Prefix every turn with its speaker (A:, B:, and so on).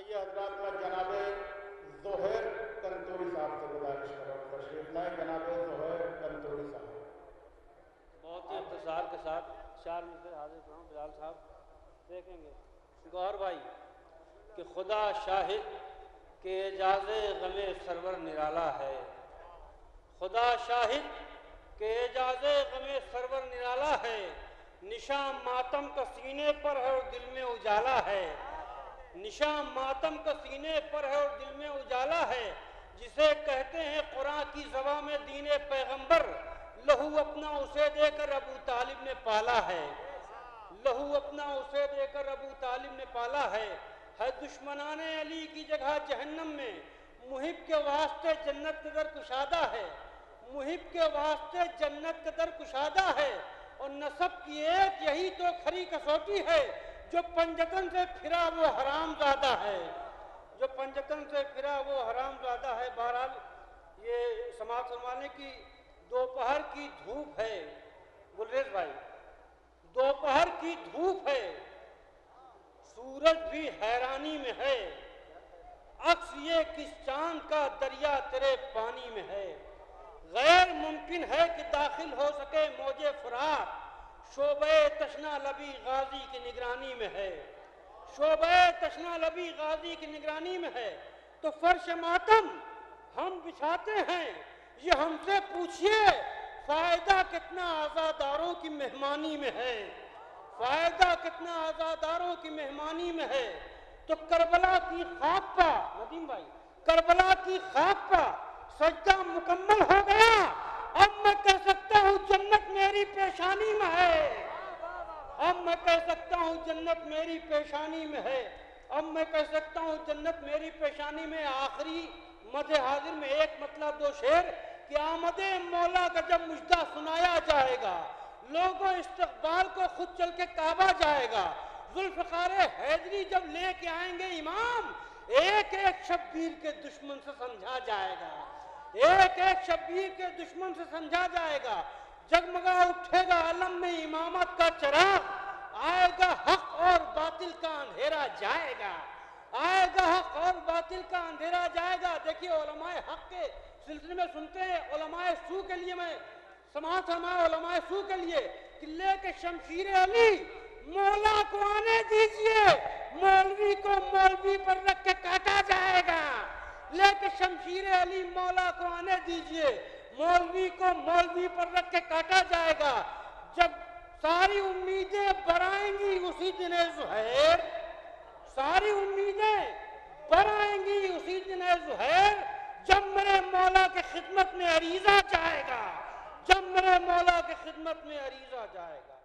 A: آئیے حضرات میں جناب زہیر کنتوری صاحب سے گزارش کروں تشریف لائیں جناب زہیر کنتوری صاحب.
B: بہت ہی اختصار کے ساتھ 4 منٹ حاضر کروں. بلال صاحب دیکھیں گے گوہر بھائی کہ خدا شاہد کہ اعجاز غم سرور نرالا ہے. خدا شاہد کہ اعجاز غم سرور نرالا ہے. نشان ماتم کا سینے پر ہے اور دل میں اجالا ہے. نشان ماتم کا سینے پر ہے اور دل میں اجالا ہے. جسے کہتے ہیں قرآن کی زبان میں دین پیغمبر. لہو اپنا اسے دے کر ابو طالب نے پالا ہے. لہو اپنا اسے دے کر ابو طالب نے پالا ہے. دشمنان علی کی جگہ جہنم میں. محب کے واسطے جنت کے در کشادہ ہے. محب کے واسطے جنت کے در کشادہ ہے. اور نسب کی ایک یہی تو کھری کسوٹی ہے. جو پنجتن سے پھرا وہ حرام زادہ ہے. جو پنجتن سے پھرا وہ حرام زادہ ہے. بہرحال یہ سماعت فرمانے کی دوپہر کی دھوپ ہے. گلریز بھائی دوپہر کی دھوپ ہے. سورج بھی حیرانی میں ہے. عکس یہ کس چاند کا دریا تیرے پانی میں ہے. غیر ممکن ہے کہ داخل ہو سکے موج فرات. شعبہ تشنا لبی غازی کی نگرانی میں ہے. شعبہ تشنا لبی غازی کی نگرانی میں ہے. تو فرش ماتم ہم بچھاتے ہیں. یہ ہم سے پوچھئے فائدہ کتنا عزاداروں کی مہمانی میں ہے. فائدہ کتنا عزاداروں کی مہمانی میں ہے. تو کربلا کی خاک پا ندیم بھائی کربلا کی خاک پا سجدہ مکمل ہو گیا. اب میں کہہ سکتا ہوں جنت میری پیشانی میں ہے. اب میں کہہ سکتا ہوں جنت میری پیشانی میں ہے. اب میں کہہ سکتا ہوں جنت میری پیشانی میں. آخری مد حاضر میں ایک مطلب 2 شعر کہ آمد مولا کا جب مجدہ سنایا جائے گا. لوگوں استقبال کو خود چل کے کعبہ جائے گا. ذوالفقار حیدری جب لے کے آئیں گے امام. ایک ایک شبیر کے دشمن سے سمجھا جائے گا. ایک ایک شبیر کے دشمن سے سمجھا جائے گا. جگمگا اٹھے گا علم میں امامت کا چراغ. آئے گا حق اور باطل کا اندھیرا جائے گا. آئے گا حق اور باطل کا اندھیرا جائے گا. دیکھیے علماء حق کے سلسلے میں سنتے ہیں. علماء سو کے لیے میں سماعت فرمائے. علماء سو کے لیے کہ لے کے شمشیر علی مولا کو آنے دیجئے. مولوی کو مولوی پر رکھ کے کاٹا جائے گا. لے کے شمشیر علی مولا کو آنے دیجئے. مولوی کو مولوی پر رکھ کے کاٹا جائے گا. جب ساری امیدیں برائیں گی اسی دن زہیر. ساری امیدیں برائیں گی اسی دن زہیر. جب میرے مولا کے خدمت میں عریضہ جائے گا. جب میرے مولا کے خدمت میں عریضہ جائے گا.